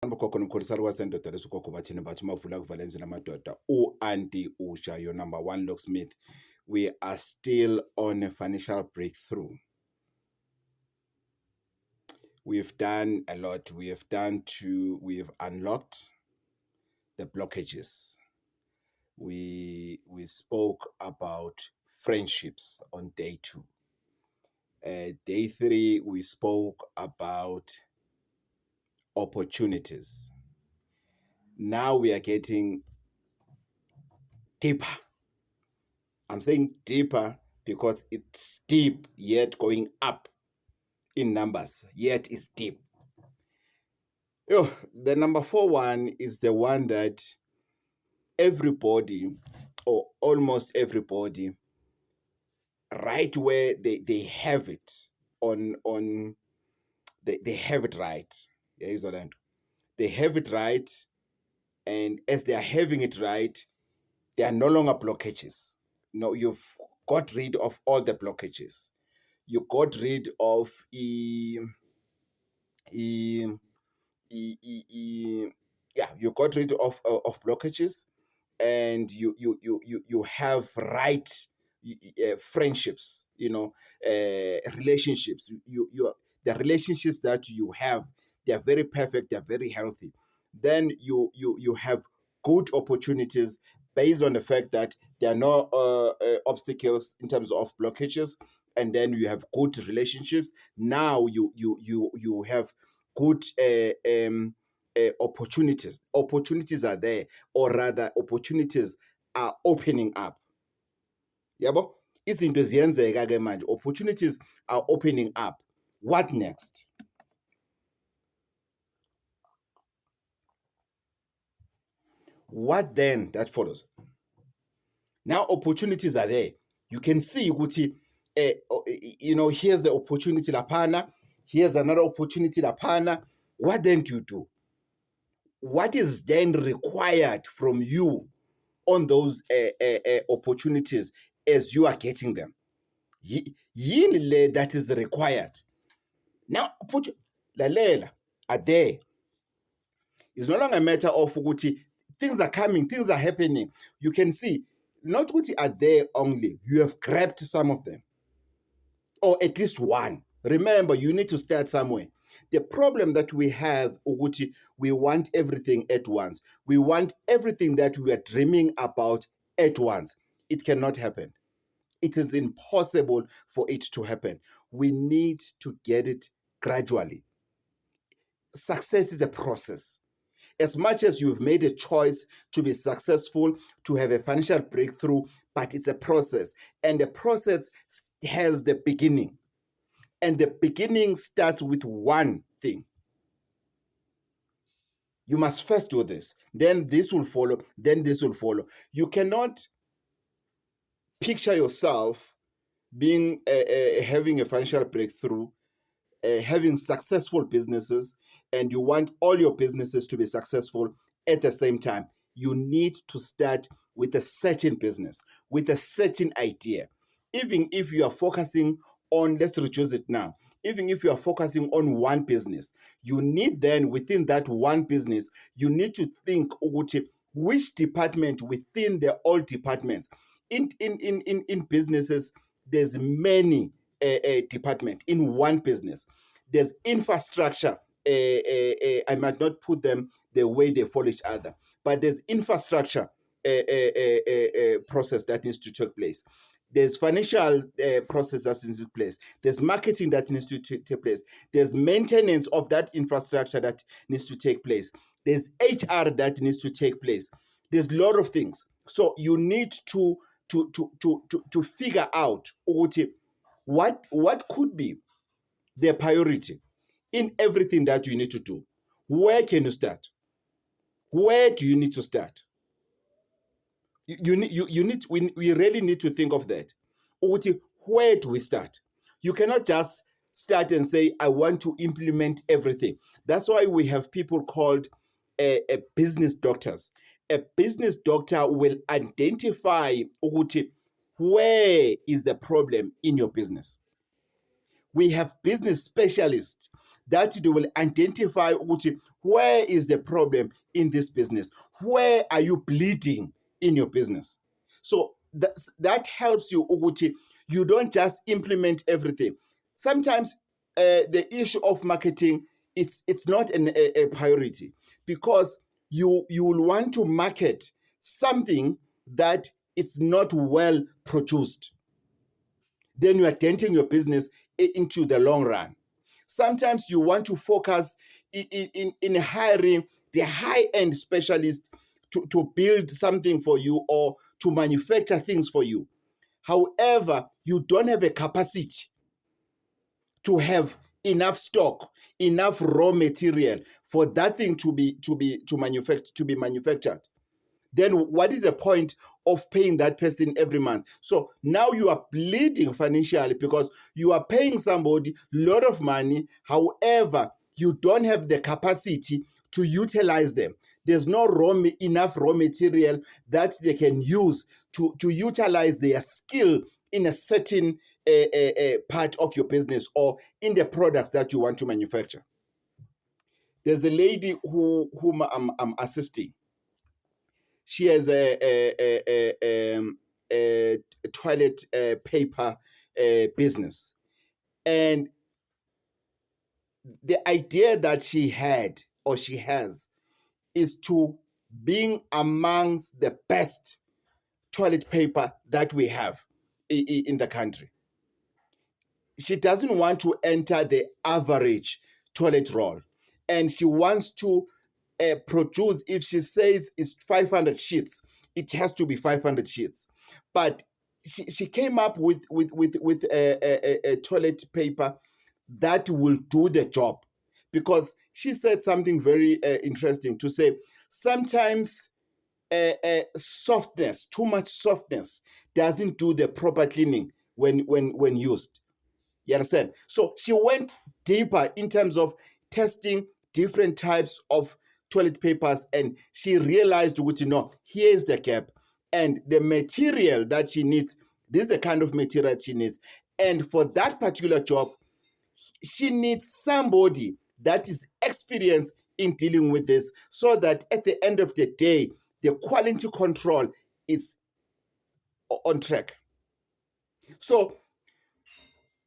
Bokhokho nomkholisari wasendoda lesugogo bathini bathi mavula kuvala emzini amadoda u-anti Usha, your number one locksmith. We are still on a financial breakthrough. We've done a lot. We've unlocked the blockages. We spoke about friendships on day 2. Day 3, we spoke about opportunities. Now we are getting deeper. I'm saying deeper because it's steep yet going up in numbers, yet it's deep. The number 4 one is the one that everybody, or almost everybody, right where they have it they have it right. They have it right, and as they are having it right, they are no longer blockages. No, you've got rid of all the blockages. You got rid of you got rid of blockages, and you have right friendships, relationships. The relationships that you have, they are very perfect, they are very healthy. Then you have good opportunities based on the fact that there are no obstacles in terms of blockages, and then you have good relationships. Now you have good opportunities. Opportunities are there, or rather opportunities are opening up. Yabo, izinto ziyenzeka ke manje. Opportunities are opening up. What next? What then that follows? Now opportunities are there. You can see ukuthi here's the opportunity lapana, here's another opportunity lapana. What then do you do? What is then required from you on those opportunities as you are getting them? Yini that is required. Now, lalela are there. It's no longer a matter of ukuthi things are coming, things are happening. You can see, not ukuthi are there only. You have grabbed some of them, or at least one. Remember, you need to start somewhere. The problem that we have, ukuthi, we want everything at once. We want everything that we are dreaming about at once. It cannot happen. It is impossible for it to happen. We need to get it gradually. Success is a process. As much as you've made a choice to be successful, to have a financial breakthrough, but it's a process. And the process has the beginning. And the beginning starts with one thing. You must first do this. Then this will follow. Then this will follow. You cannot picture yourself being having a financial breakthrough, having successful businesses, and you want all your businesses to be successful at the same time. You need to start with a certain business, with a certain idea. Even if you are focusing on, let's reduce it now, even if you are focusing on one business, you need then within that one business, you need to think which department within the all departments. In businesses, there's many department in one business. There's infrastructure. I might not put them the way they follow each other, but there's infrastructure process that needs to take place. There's financial process that needs to take place. There's marketing that needs to take place. There's maintenance of that infrastructure that needs to take place. There's HR that needs to take place. There's a lot of things. So you need to figure out what could be the priority in everything that you need to do. Where can you start? Where do you need to start? We really need to think of that. Where do we start? You cannot just start and say, I want to implement everything. That's why we have people called a business doctors. A business doctor will identify where is the problem in your business. We have business specialists that they will identify where is the problem in this business? Where are you bleeding in your business? So that helps you, Uguchi. You don't just implement everything. Sometimes the issue of marketing, it's not a priority, because you will want to market something that it's not well produced. Then you are denting your business into the long run. Sometimes you want to focus in hiring the high-end specialist to build something for you or to manufacture things for you. However, you don't have a capacity to have enough stock, enough raw material for that thing to be manufactured. Then what is the point of paying that person every month? So now you are bleeding financially because you are paying somebody a lot of money. However, you don't have the capacity to utilize them. There's no enough raw material that they can use to utilize their skill in a certain part of your business or in the products that you want to manufacture. There's a lady whom I'm assisting. She has a toilet paper business. And the idea that she had or she has is to being amongst the best toilet paper that we have in the country. She doesn't want to enter the average toilet roll. And she wants to produce, if she says it's 500 sheets, it has to be 500 sheets. But she came up with a toilet paper that will do the job, because she said something very interesting to say, sometimes softness, too much softness doesn't do the proper cleaning when used. You understand? So she went deeper in terms of testing different types of toilet papers, and she realized, which, here's the gap. And the material that she needs, this is the kind of material she needs. And for that particular job, she needs somebody that is experienced in dealing with this, so that at the end of the day, the quality control is on track. So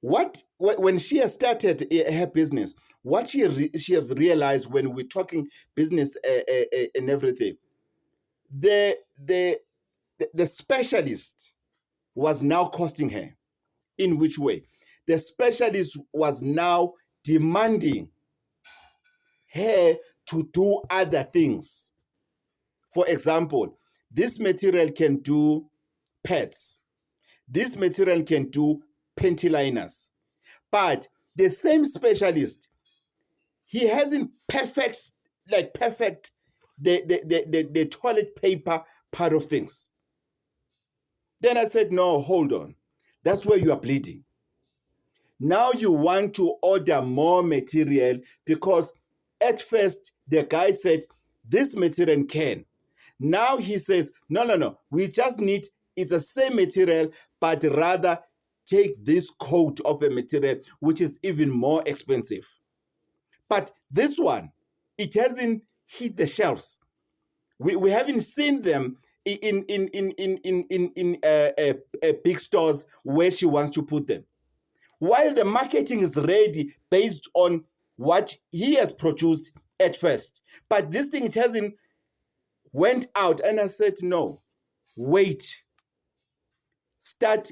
when she has started her business, what she has realized when we're talking business and everything, the specialist was now costing her. In which way? The specialist was now demanding her to do other things. For example, this material can do pads. This material can do panty liners. But the same specialist, he hasn't perfect the toilet paper part of things. Then I said, no, hold on. That's where you are bleeding. Now you want to order more material, because at first the guy said this material can. Now he says, no, we just need, it's the same material, but rather take this coat of a material which is even more expensive. But this one, it hasn't hit the shelves. We haven't seen them in big stores where she wants to put them. While the marketing is ready based on what he has produced at first. But this thing, it hasn't went out. And I said, no, wait.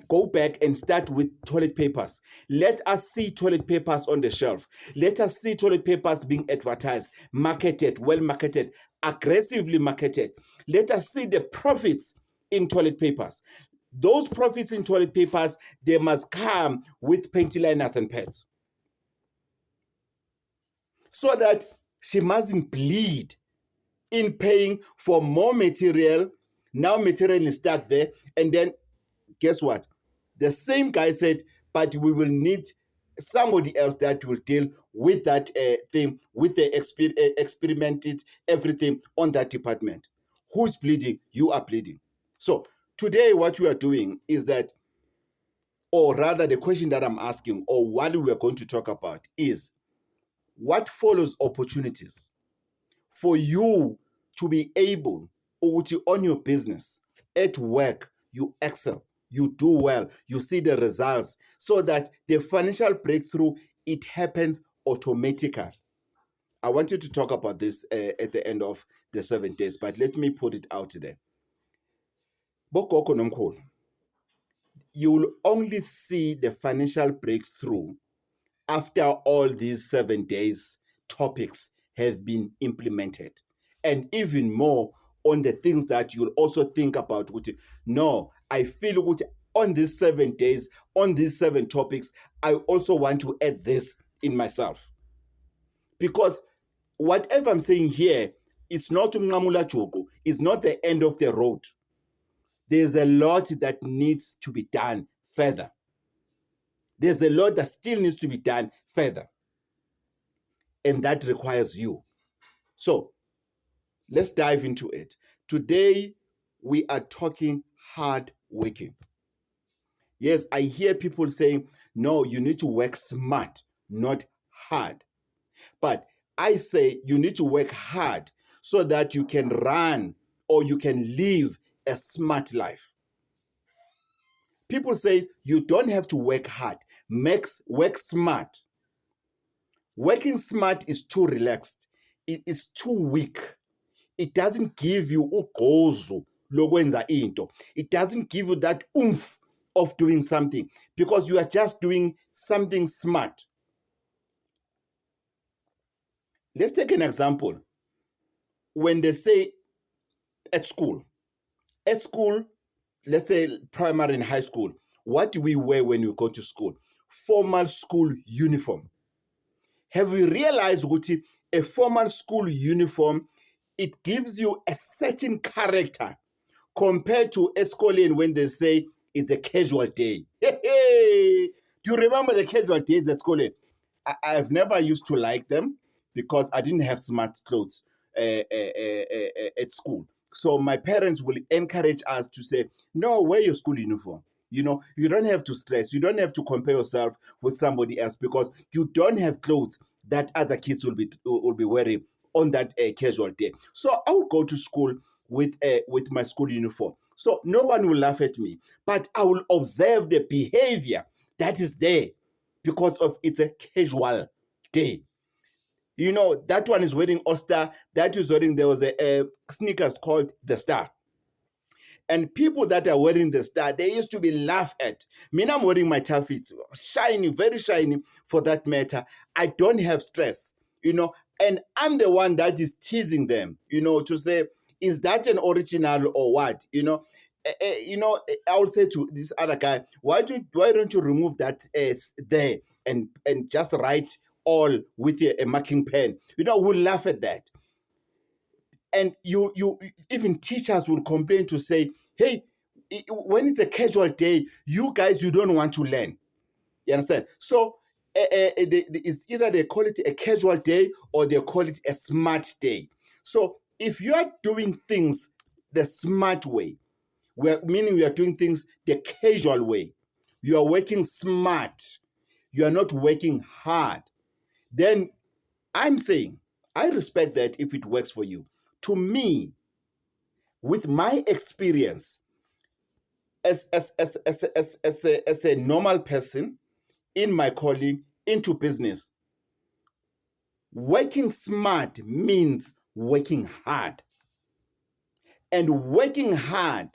Go back and start with toilet papers. Let us see toilet papers on the shelf. Let us see toilet papers being advertised, marketed, well marketed, aggressively marketed. Let us see the profits in toilet papers. Those profits in toilet papers, they must come with panty liners and pads, so that she mustn't bleed in paying for more material. Now material is stuck there, and then guess what? The same guy said, but we will need somebody else that will deal with that thing, with the experimented everything on that department. Who's bleeding? You are bleeding. So today what we are doing is that, or rather the question that I'm asking, or what we're going to talk about, is what follows opportunities. for you to be able to on your business, at work, you excel, you do well, you see the results, so that the financial breakthrough, it happens automatically. I wanted to talk about this at the end of the 7 days, but let me put it out there. Bogogo nomkhulu, you will only see the financial breakthrough after all these 7 days topics have been implemented, and even more on the things that you'll also think about. No, I feel good on these 7 days, on these 7 topics, I also want to add this in myself. Because whatever I'm saying here, it's not umnqamula juqu, it's not the end of the road. There's a lot that needs to be done further. There's a lot that still needs to be done further. And that requires you. So let's dive into it. Today, we are talking hard working. Yes, I hear people saying, no, you need to work smart, not hard. But I say you need to work hard so that you can run or you can live a smart life. People say you don't have to work hard, work smart. Working smart is too relaxed. It is too weak. It doesn't give you ugqozu lokwenza into. It doesn't give you that oomph of doing something because you are just doing something smart. Let's take an example. When they say at school, let's say primary and high school, what do we wear when we go to school? Formal school uniform. Have we realized that a formal school uniform, it gives you a certain character compared to escoline when they say it's a casual day? Do you remember the casual days at school? I've never used to like them because I didn't have smart clothes at school. So my parents will encourage us to say, no, wear your school uniform. You know, you don't have to stress. You don't have to compare yourself with somebody else because you don't have clothes that other kids will be wearing on that casual day. So I will go to school with my school uniform. So no one will laugh at me, but I will observe the behavior that is there because of it's a casual day. You know, that one is wearing All-Star, that is wearing, there was a sneakers called the Star. And people that are wearing the Star, they used to be laughed at. Me, I'm wearing my Taffits, shiny, very shiny for that matter. I don't have stress, you know, and I'm the one that is teasing them, you know, to say, is that an original or what? You know, I would say to this other guy, why don't you remove that there and just write all with a marking pen? You know, we'll laugh at that. And you even teachers will complain to say, hey, when it's a casual day, you guys, you don't want to learn. You understand? So it's either they call it a casual day or they call it a smart day. So if you are doing things the smart way, meaning we are doing things the casual way, you are working smart, you are not working hard, then I'm saying I respect that if it works for you. To me, with my experience as a normal person in my calling into business, working smart means working hard. And working hard,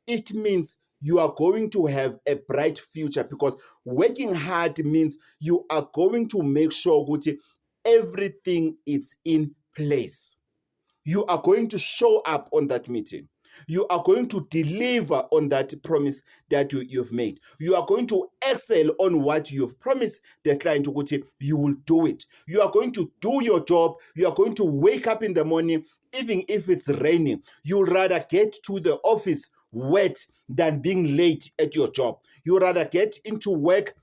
it means you are going to have a bright future because working hard means you are going to make sure that everything is in place. You are going to show up on that meeting. You are going to deliver on that promise that you've made. You are going to excel on what you've promised the client. You will do it. You are going to do your job. You are going to wake up in the morning, even if it's raining. You'll rather get to the office wet than being late at your job. You'd rather get into work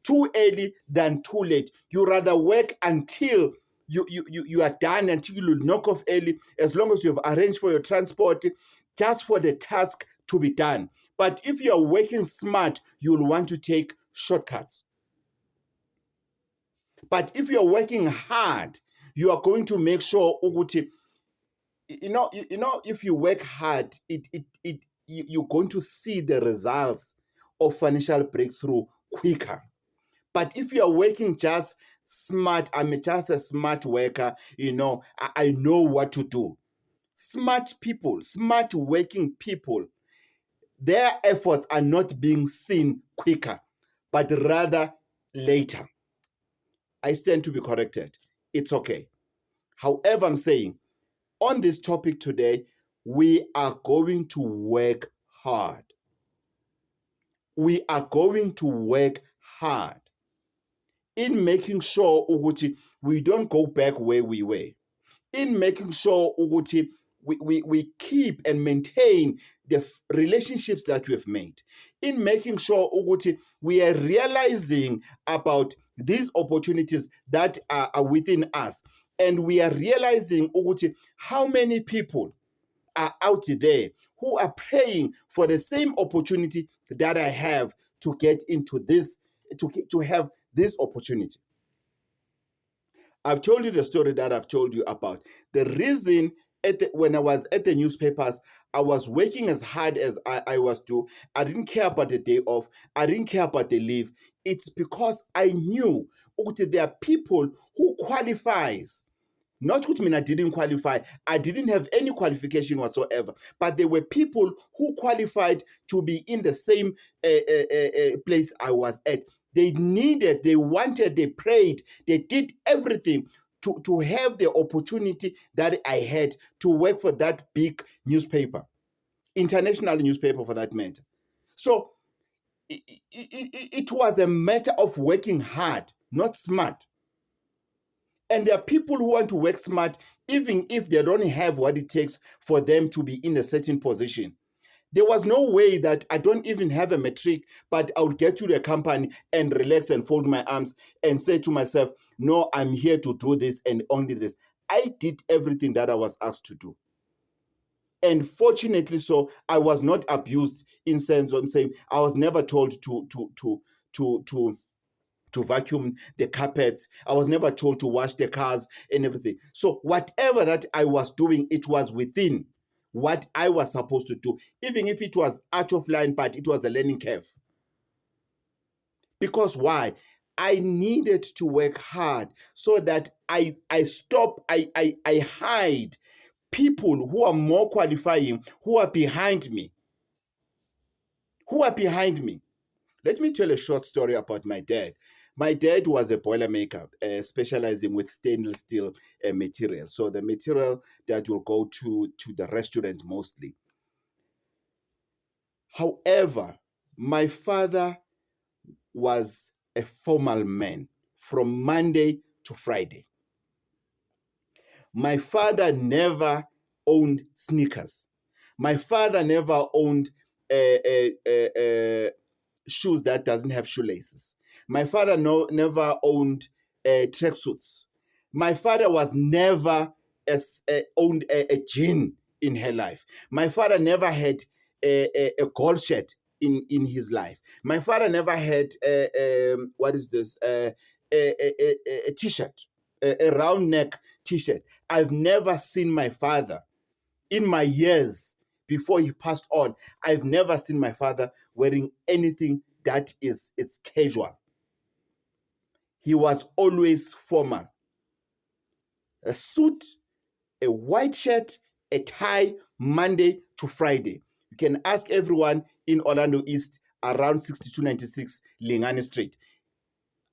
too early than too late. You rather work until you are done, until you knock off early, as long as you have arranged for your transport, just for the task to be done. But if you are working smart, you'll want to take shortcuts. But if you're working hard, You are going to make sure ukuthi, if you work hard, you're going to see the results of financial breakthrough quicker. But if you are working just smart, I'm just a smart worker, I know what to do. Smart people, smart working people, their efforts are not being seen quicker, but rather later. I stand to be corrected. It's okay. However, I'm saying, on this topic today, we are going to work hard. We are going to work hard in making sure ukuthi we don't go back where we were, in making sure ukuthi we keep and maintain the relationships that we've made, in making sure ukuthi we are realizing about these opportunities that are within us, and we are realizing ukuthi how many people are out there who are praying for the same opportunity that I have to get into this, to have this opportunity. I've told you the story that I've told you about. The reason when I was at the newspapers, I was working as hard as I was to. I didn't care about the day off. I didn't care about the leave. It's because I knew there are people who qualifies. Not what mean I didn't qualify. I didn't have any qualification whatsoever. But there were people who qualified to be in the same place I was at. They needed, they wanted, they prayed, they did everything to have the opportunity that I had to work for that big newspaper, international newspaper for that matter. So it was a matter of working hard, not smart. And there are people who want to work smart, even if they don't have what it takes for them to be in a certain position. There was no way that I don't even have a matric, but I would get to the company and relax and fold my arms and say to myself, no, I'm here to do this and only this. I did everything that I was asked to do. And fortunately so, I was not abused in sense of saying I was never told to vacuum the carpets. I was never told to wash the cars and everything. So whatever that I was doing, it was within what I was supposed to do, even if it was out of line, but it was a learning curve. Because why? I needed to work hard so that I hide people who are more qualifying, who are behind me. Let me tell a short story about my dad. My dad was a boilermaker, specializing with stainless steel material. So the material that will go to the restaurants mostly. However, my father was a formal man from Monday to Friday. My father never owned sneakers. My father never owned shoes that doesn't have shoelaces. My father never owned tracksuits. My father was never owned a jean in her life. My father never had a gold shirt in his life. My father never had a t-shirt, a round neck t-shirt. I've never seen my father in my years before he passed on. I've never seen my father wearing anything that is casual. He was always formal. A suit, a white shirt, a tie, Monday to Friday. You can ask everyone in Orlando East around 6296 Lingani Street.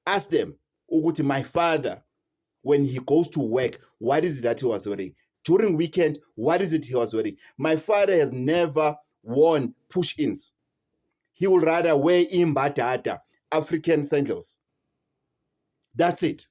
Ask them, Uguti, my father, when he goes to work, what is it that he was wearing? During weekend, what is it he was wearing? My father has never worn push-ins. He would rather wear imbatata, African sandals. That's it.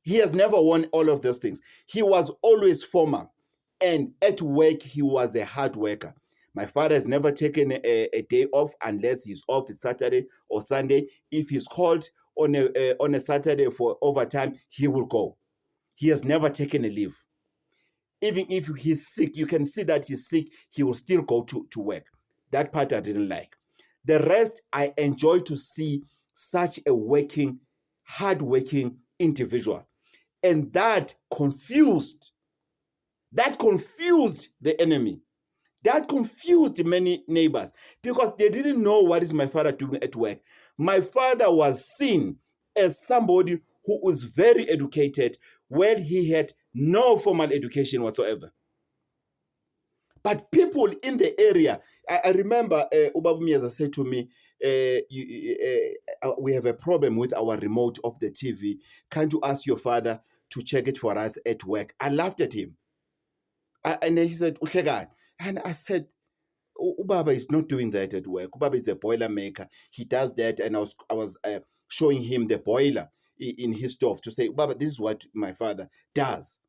He has never worn all of those things. He was always formal. And at work, he was a hard worker. My father has never taken a day off unless he's off. It's Saturday or Sunday. If he's called on a Saturday for overtime, he will go. He has never taken a leave. Even if he's sick, you can see that he's sick, he will still go to work. That part I didn't like. The rest, I enjoy to see such a hard-working individual. And that confused the enemy. That confused many neighbors because they didn't know what is my father doing at work. My father was seen as somebody who was very educated when he had no formal education whatsoever. But people in the area, I remember Ubaba Miyaza said to me, we have a problem with our remote of the TV. Can't you ask your father to check it for us at work? I laughed at him. And then he said, Uhlekani? And I said, Ubaba is not doing that at work. Ubaba is a boiler maker. He does that. And I was showing him the boiler in his stove to say, Ubaba, this is what my father does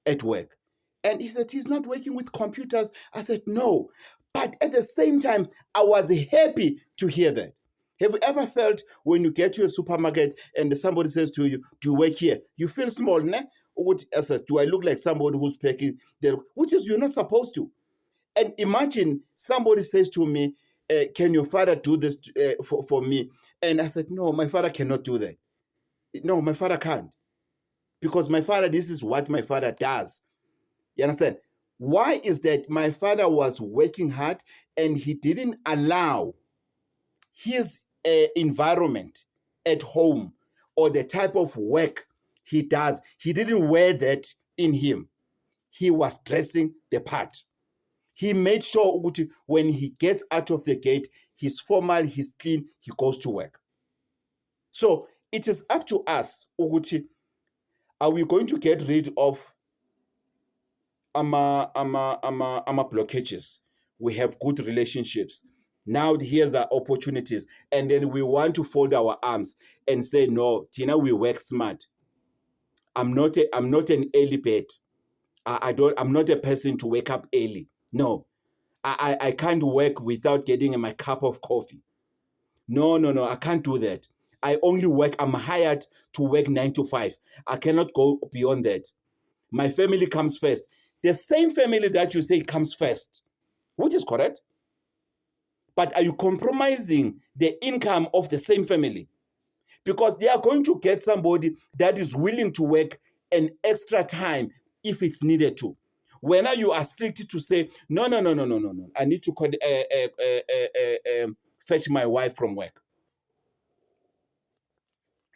at work. And he said, he's not working with computers. I said, no. But at the same time, I was happy to hear that. Have you ever felt when you get to a supermarket and somebody says to you, do you work here? You feel small, ne? Do I look like somebody who's packing there? Which is you're not supposed to. And imagine somebody says to me, can your father do this for me? And I said, no, my father cannot do that. No, my father can't. Because my father, this is what my father does. You understand? Why is that my father was working hard and he didn't allow his environment at home or the type of work he does, he didn't wear that in him. He was dressing the part. He made sure when he gets out of the gate, he's formal, he's clean, he goes to work. So it is up to us. Are we going to get rid of blockages? We have good relationships. Now here's our opportunities. And then we want to fold our arms and say, no, Tina, we work smart. I'm not an early bird. I'm not a person to wake up early. No. I can't work without getting my cup of coffee. No, I can't do that. I only work, I'm hired to work 9 to 5. I cannot go beyond that. My family comes first. The same family that you say comes first, which is correct. But are you compromising the income of the same family? Because they are going to get somebody that is willing to work an extra time if it's needed to. When you are strict to say, no, I need to fetch my wife from work.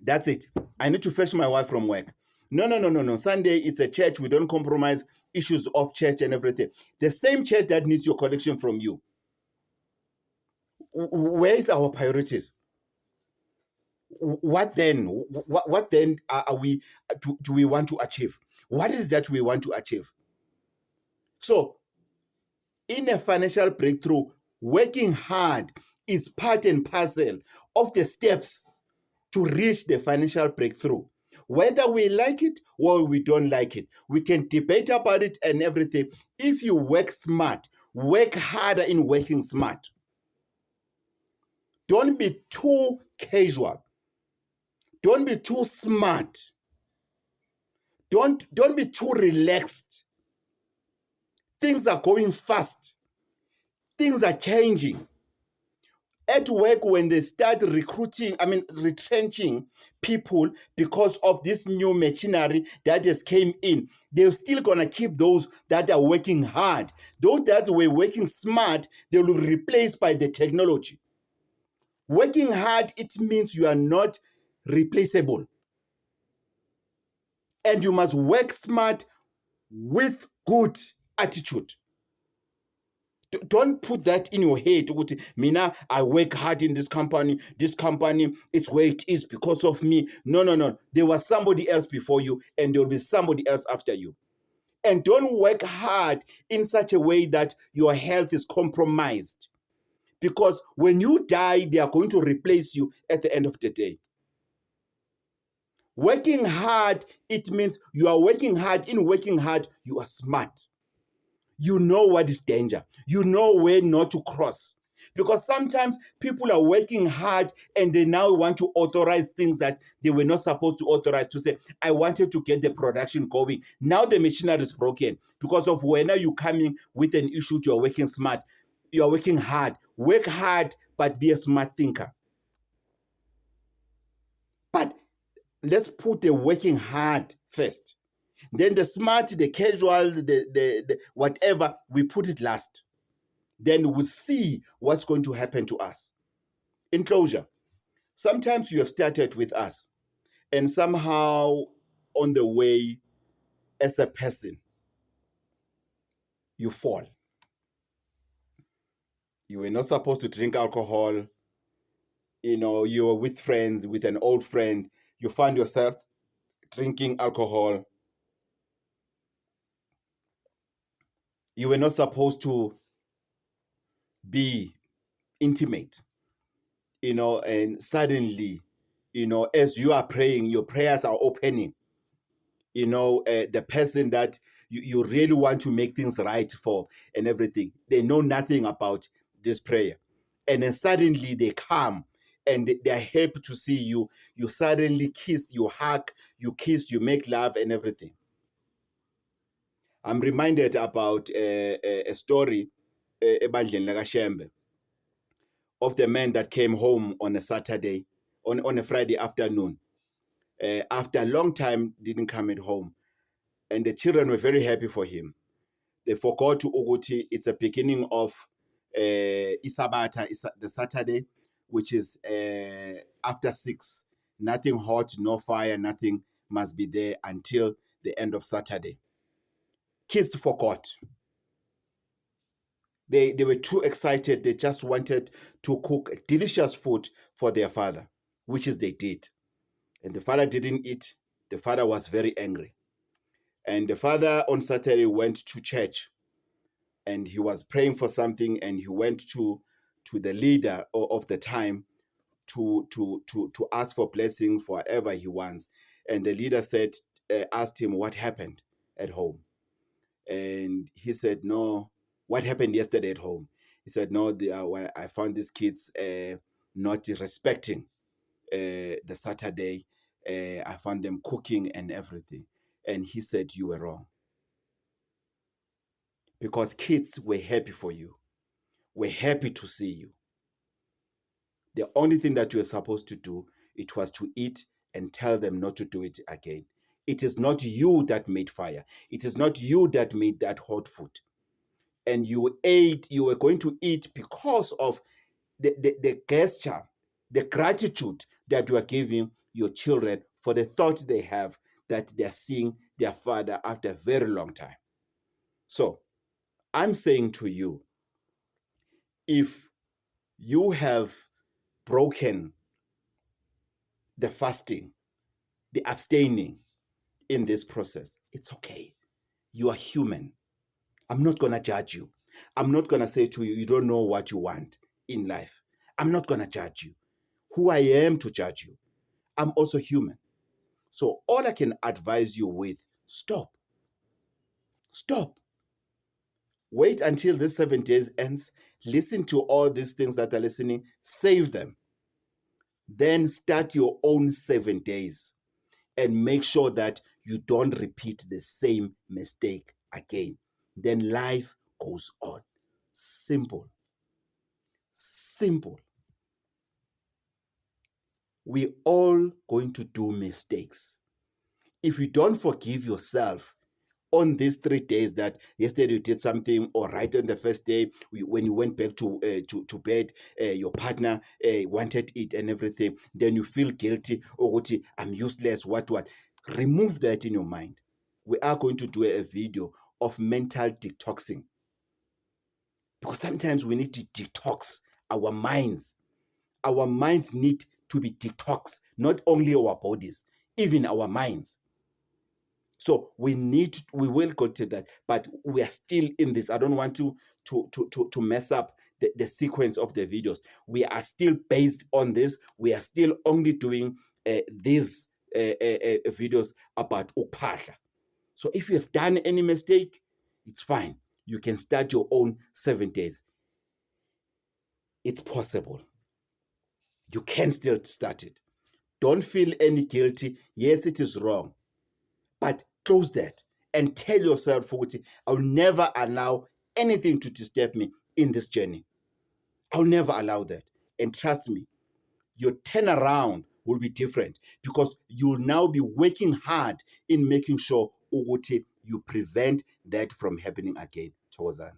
That's it. I need to fetch my wife from work. No. Sunday, it's a church. We don't compromise issues of church and everything. The same church that needs your collection from you. Where is our priorities? What then? What then are we? Do we want to achieve? What is that we want to achieve? So, in a financial breakthrough, working hard is part and parcel of the steps to reach the financial breakthrough. Whether we like it or we don't like it, we can debate about it and everything. If you work smart, work harder in working smart. Don't be too casual. Don't be too smart. Don't be too relaxed. Things are going fast. Things are changing. At work, when they start retrenching people because of this new machinery that just came in, they're still going to keep those that are working hard. Those that were working smart, they will be replaced by the technology. Working hard, it means you are not replaceable. And you must work smart with good attitude. Don't put that in your head. Mina, I work hard in this company. This company, it's where it is because of me. No. There was somebody else before you, and there will be somebody else after you. And don't work hard in such a way that your health is compromised. Because when you die, they are going to replace you at the end of the day. Working hard, it means you are working hard. In working hard, you are smart. You know what is danger. You know where not to cross. Because sometimes people are working hard and they now want to authorize things that they were not supposed to authorize, to say, I wanted to get the production going. Now the machinery is broken because of when you coming with an issue, you're working smart. You're working hard. Work hard, but be a smart thinker. But Let's put the working hard first. Then the smart, the casual, the whatever, we put it last. Then we'll see what's going to happen to us. In closure, sometimes you have started with us, and somehow on the way, as a person, you fall. You were not supposed to drink alcohol. You were with friends, with an old friend. You find yourself drinking alcohol. You were not supposed to be intimate, and suddenly, as you are praying, your prayers are opening. The person that you really want to make things right for and everything, they know nothing about this prayer. And then suddenly they come and they're happy to see you. You suddenly kiss, you hug, you kiss, you make love and everything. I'm reminded about a story, ebandleni lakaShembe, of the man that came home on a Saturday, on a Friday afternoon. After a long time, didn't come at home. And the children were very happy for him. They forgot to Uguti, it's a beginning of Isabata, the Saturday, which is after 6. Nothing hot, no fire, nothing must be there until the end of Saturday. Kids forgot. They were too excited. They just wanted to cook delicious food for their father, which is they did. And the father didn't eat. The father was very angry. And the father on Saturday went to church, and he was praying for something, and he went to the leader of the time to ask for blessing for whatever he wants. And the leader asked him what happened at home. And he said, no, what happened yesterday at home? He said, no, when I found these kids not respecting the Saturday. I found them cooking and everything. And he said, you were wrong. Because kids were happy for you, were happy to see you. The only thing that you were supposed to do, it was to eat and tell them not to do it again. It is not you that made fire. It is not you that made that hot food. And you ate, you were going to eat because of the gesture, the gratitude that you are giving your children for the thought they have that they're seeing their father after a very long time. So I'm saying to you, if you have broken the fasting, the abstaining in this process, it's okay. You are human. I'm not going to judge you. I'm not going to say to you, you don't know what you want in life. I'm not going to judge you. Who I am to judge you? I'm also human. So all I can advise you with, stop. Stop. Wait until this 7 days ends. Listen to all these things that are listening. Save them. Then start your own 7 days and make sure that you don't repeat the same mistake again. Then life goes on. Simple. Simple. We're all going to do mistakes. If you don't forgive yourself on these 3 days, that yesterday you did something, or right on the first day when you went back to bed, your partner wanted it and everything, then you feel guilty, or I'm useless, what. Remove that in your mind. We are going to do a video of mental detoxing, because sometimes we need to detox our minds. Our minds need to be detoxed, not only our bodies, even our minds. So we will go to that, but we are still in this. I don't want to mess up the sequence of the videos. We are still based on this. We are still only doing these videos about uphahla. So if you have done any mistake, it's fine. You can start your own 7 days. It's possible. You can still start it. Don't feel any guilty. Yes, it is wrong. But close that and tell yourself, I'll never allow anything to disturb me in this journey. I'll never allow that. And trust me, your turnaround will be different, because you'll now be working hard in making sure ukuthi you prevent that from happening again. Thokozani.